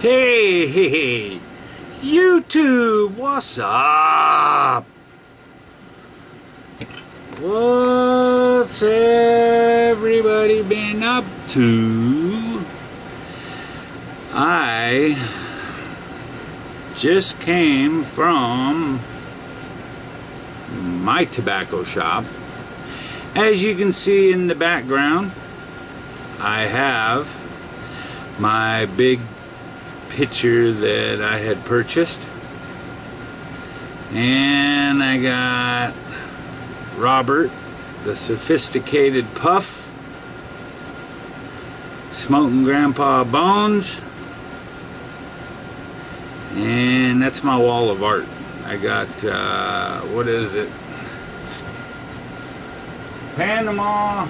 Hey, YouTube, what's up? What's everybody been up to? I just came from my tobacco shop. As you can see in the background, I have my big picture that I had purchased, and I got Robert, the sophisticated puff, smoking Grandpa Bones, and that's my wall of art. I got what is it, Panama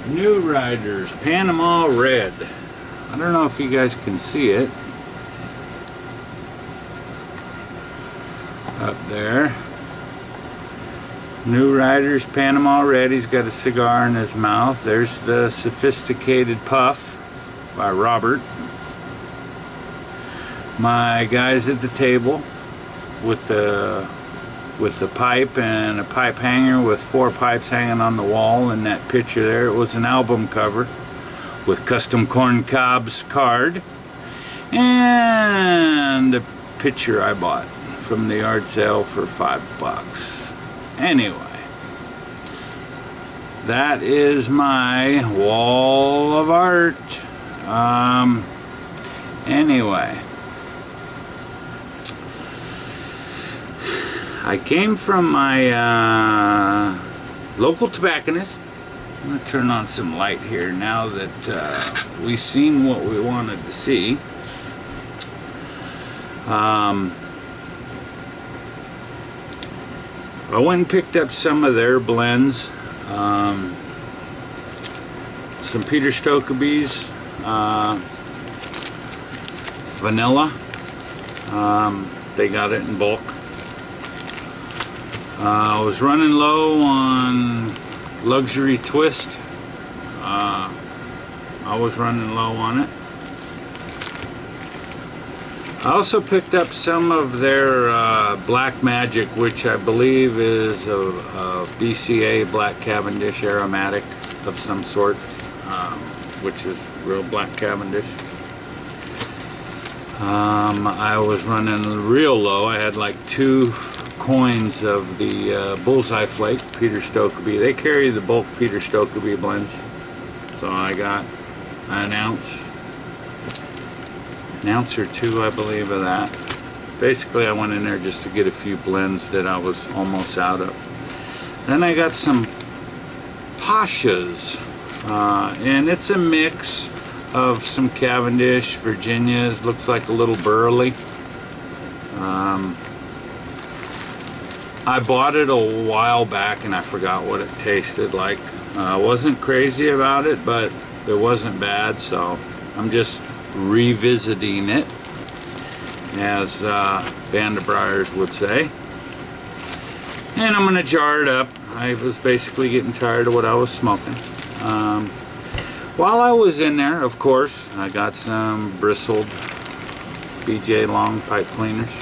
New Riders, Panama Red. I don't know if you guys can see it up there. New Riders, Panama Red. He's got a cigar in his mouth. There's the Sophisticated Puff by Robert. My guys at the table with the pipe and a pipe hanger with 4 pipes hanging on the wall in that picture there. It was an album cover with Custom Corn Cob's card and the picture I bought from the yard sale for $5. Anyway, that is my wall of art. Anyway, I came from my local tobacconist. I'm going to turn on some light here now that we've seen what we wanted to see. I went and picked up some of their blends. Some Peter Stokkebye's vanilla. They got it in bulk. I was running low on Luxury Twist. I was running low on it. I also picked up some of their Black Magic, which I believe is a BCA Black Cavendish aromatic of some sort, which is real Black Cavendish. I was running real low. I had like 2 coins of the Bullseye Flake, Peter Stokkebye. They carry the bulk Peter Stokkebye blends. So I got an ounce or 2, I believe, of that. Basically, I went in there just to get a few blends that I was almost out of. Then I got some Pashas, and it's a mix of some Cavendish, Virginias, looks like a little burley. I bought it a while back and I forgot what it tasted like. I wasn't crazy about it, but it wasn't bad, so I'm just revisiting it, as Band of Briars would say. And I'm going to jar it up. I was basically getting tired of what I was smoking. While I was in there, of course, I got some bristled BJ Long pipe cleaners.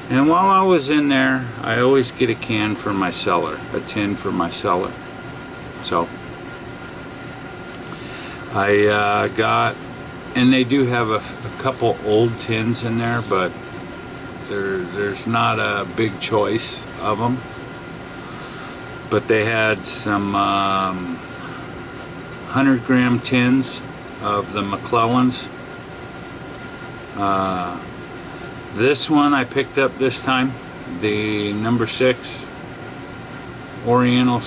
And while I was in there, I always get a can for my cellar, a tin for my cellar. So I got, and they do have a couple old tins in there, but there's not a big choice of them. But they had some 100-gram tins of the McClellans. This one I picked up this time, the number 6 Oriental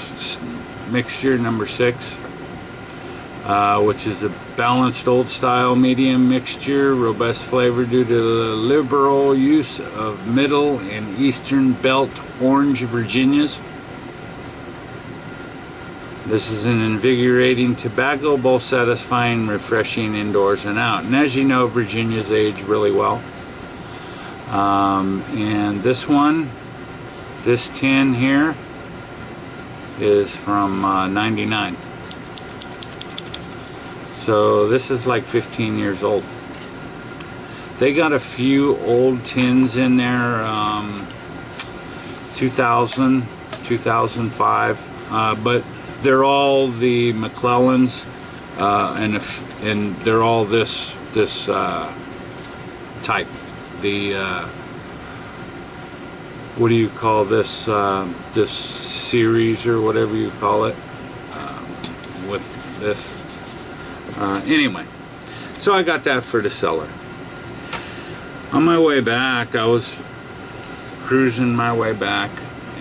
mixture, number 6, which is a balanced old style medium mixture, robust flavor due to the liberal use of middle and eastern belt orange Virginias. This is an invigorating tobacco, both satisfying and refreshing indoors and out. And as you know, Virginias age really well. And this one, this tin here, is from 99. So this is like 15 years old. They got a few old tins in there, 2000, 2005, but they're all the McClellans, and they're all this type. The what do you call this? This series or whatever you call it, with this. Anyway, so I got that for the seller. On my way back, I was cruising my way back,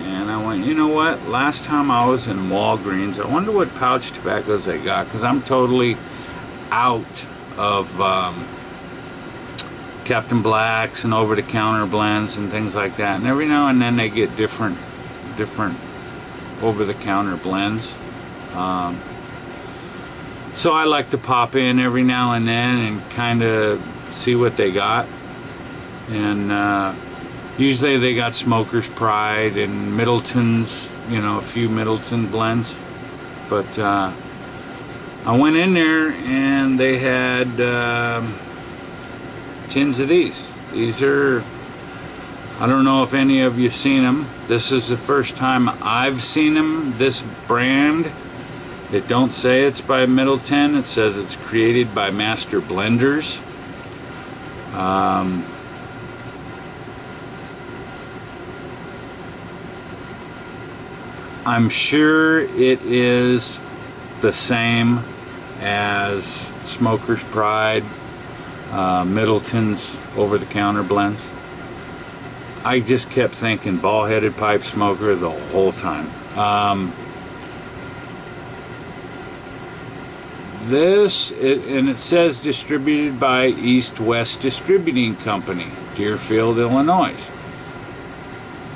and I went, you know what, last time I was in Walgreens, I wonder what pouch tobaccos they got, because I'm totally out of Captain Blacks and over-the-counter blends and things like that, and every now and then they get different over-the-counter blends. So I like to pop in every now and then and kind of see what they got. And usually they got Smoker's Pride and Middleton's, you know, a few Middleton blends. But I went in there and they had tins of these. These are, I don't know if any of you seen them. This is the first time I've seen them, this brand. It don't say it's by Middleton. It says it's created by Master Blenders. I'm sure it is the same as Smoker's Pride, Middleton's over-the-counter blends. I just kept thinking ball-headed pipe smoker the whole time. And it says distributed by East West Distributing Company, Deerfield, Illinois.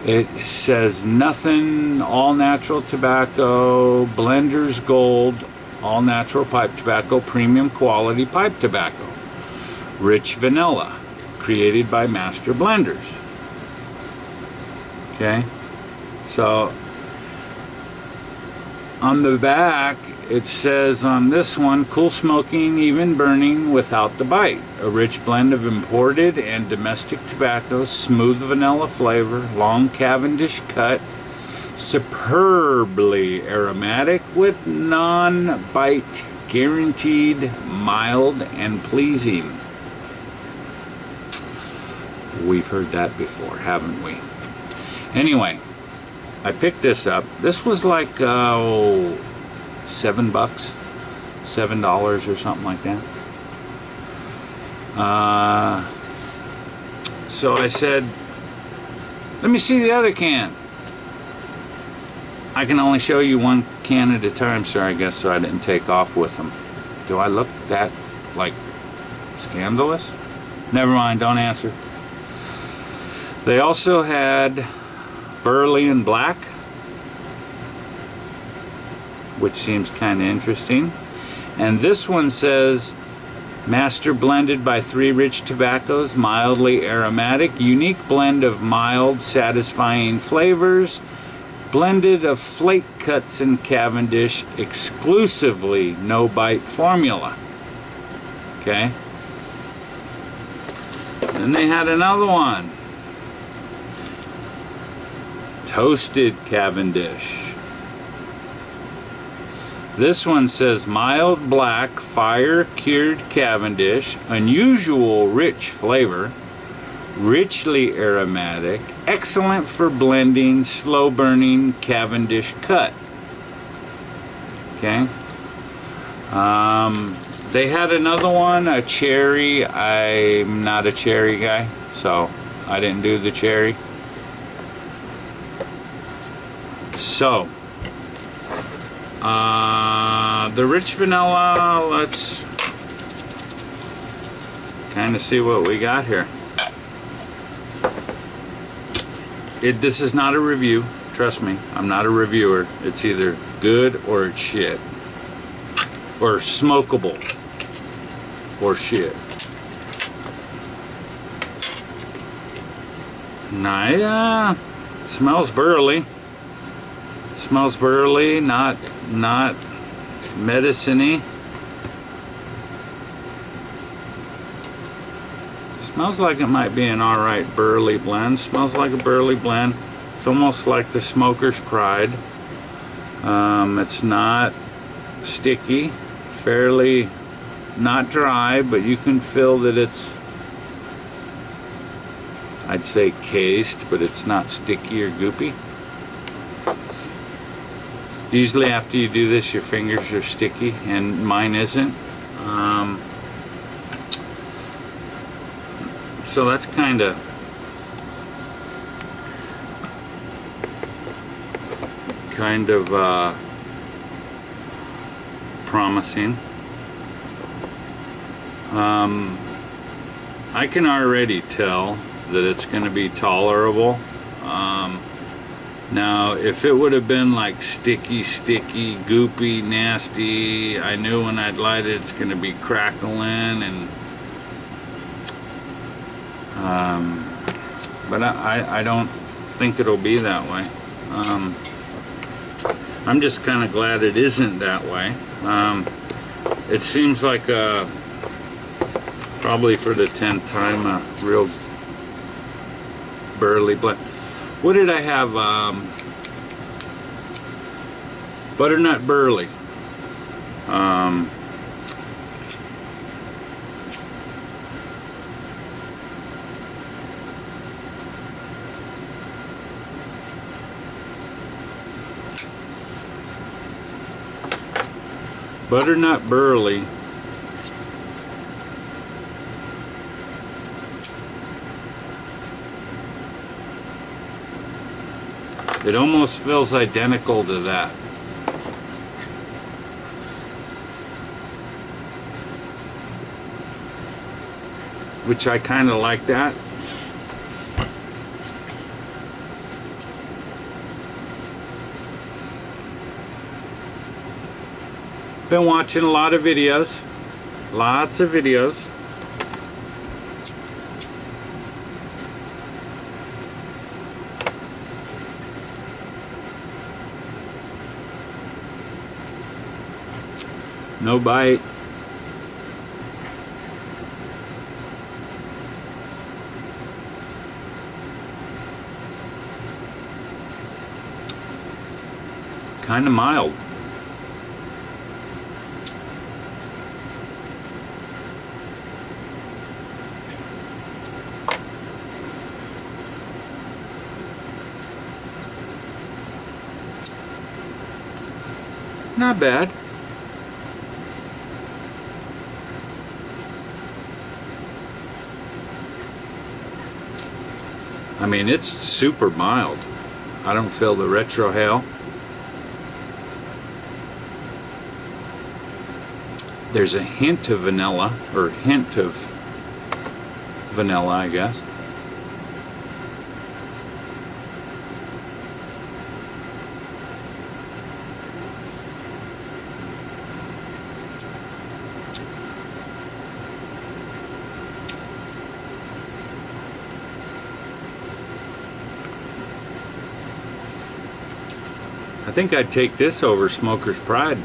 It says nothing, all natural tobacco, Blenders Gold, all natural pipe tobacco, premium quality pipe tobacco, rich vanilla, created by Master Blenders. Okay, so on the back it says on this one, cool smoking, even burning without the bite. A rich blend of imported and domestic tobaccos, smooth vanilla flavor, long Cavendish cut, superbly aromatic with non-bite, guaranteed mild and pleasing. We've heard that before, haven't we? Anyway, I picked this up. This was like $7, $7 or something like that. So I said, let me see the other can. I can only show you one can at a time, sir, I guess, so I didn't take off with them. Do I look that, like, scandalous? Never mind, don't answer. They also had Burley and Black, which seems kind of interesting. And this one says, master blended by 3 rich tobaccos, mildly aromatic, unique blend of mild, satisfying flavors, blended of flake cuts and Cavendish, exclusively no-bite formula. Okay. Then they had another one. Toasted Cavendish. This one says mild black, fire-cured Cavendish, unusual rich flavor, richly aromatic, excellent for blending, slow-burning Cavendish cut. Okay. They had another one, a cherry. I'm not a cherry guy, so I didn't do the cherry. So, the rich vanilla, let's kind of see what we got here. This is not a review, trust me, I'm not a reviewer. It's either good or it's shit. Or smokable. Or shit. Nah, smells burly. Smells burly, not medicine-y. Smells like it might be an alright burley blend. Smells like a burley blend. It's almost like the Smoker's Pride. It's not sticky, fairly not dry, but you can feel that it's, I'd say cased, but it's not sticky or goopy. Usually after you do this, your fingers are sticky, and mine isn't. So that's kind of promising. I can already tell that it's going to be tolerable. Now, if it would have been like sticky, goopy, nasty, I knew when I'd light it it's going to be crackling, and but I don't think it'll be that way. I'm just kind of glad it isn't that way. It seems like probably for the 10th time a real burley blend. What did I have? Butternut burley. Butternut burley. It almost feels identical to that. Which I kind of like that. Been watching a lot of videos. Lots of videos. No bite. Kind of mild. Not bad. I mean, it's super mild. I don't feel the retrohale. There's a hint of vanilla, or hint of vanilla, I guess. I think I'd take this over Smoker's Pride.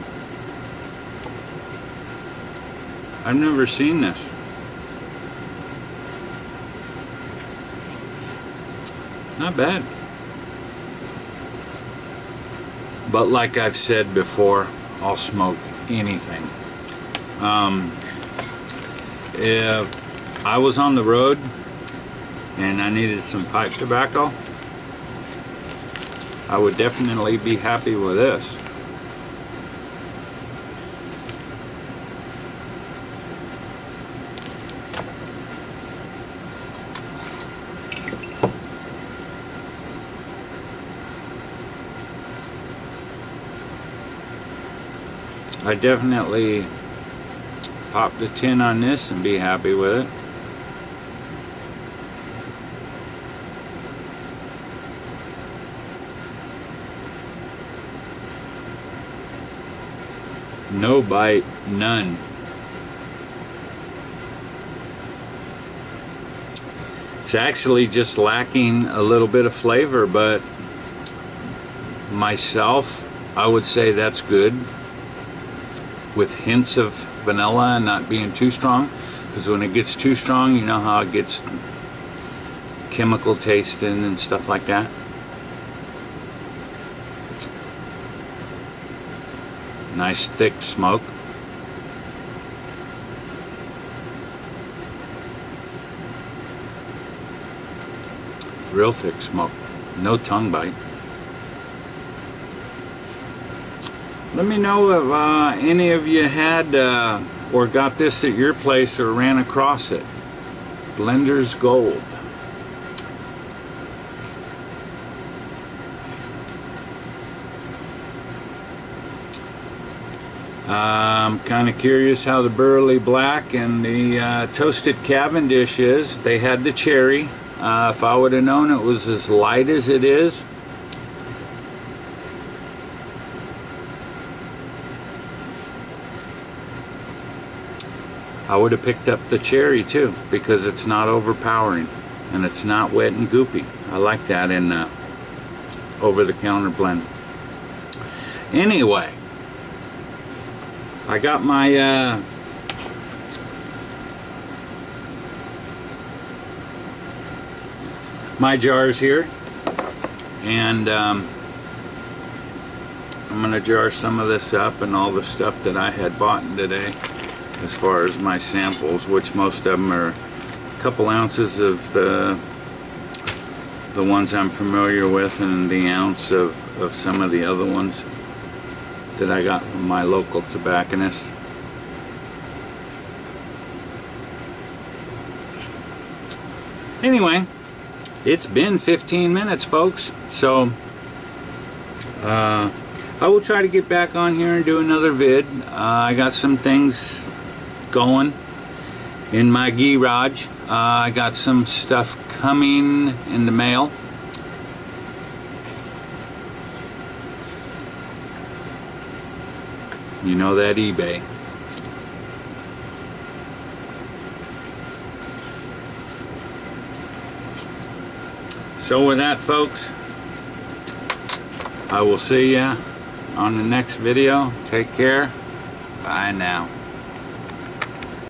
I've never seen this. Not bad. But like I've said before, I'll smoke anything. If I was on the road and I needed some pipe tobacco, I would definitely be happy with this. I definitely pop the tin on this and be happy with it. No bite, none. It's actually just lacking a little bit of flavor, but myself, I would say that's good, with hints of vanilla and not being too strong. because when it gets too strong, you know how it gets chemical tasting and stuff like that. Nice thick smoke. Real thick smoke. No tongue bite. Let me know if any of you had or got this at your place or ran across it. Blender's Gold. I'm kind of curious how the Burley Black and the Toasted Cavendish is. They had the cherry. If I would have known it was as light as it is, I would have picked up the cherry too, because it's not overpowering and it's not wet and goopy. I like that in over-the-counter blend. Anyway, I got my my jars here, and I'm gonna jar some of this up and all the stuff that I had bought today, as far as my samples, which most of them are a couple ounces of the ones I'm familiar with, and the ounce of some of the other ones that I got from my local tobacconist. Anyway, it's been 15 minutes, folks, so I will try to get back on here and do another vid. I got some things going in my garage. I got some stuff coming in the mail. You know that eBay. So with that, folks, I will see ya on the next video. Take care. Bye now.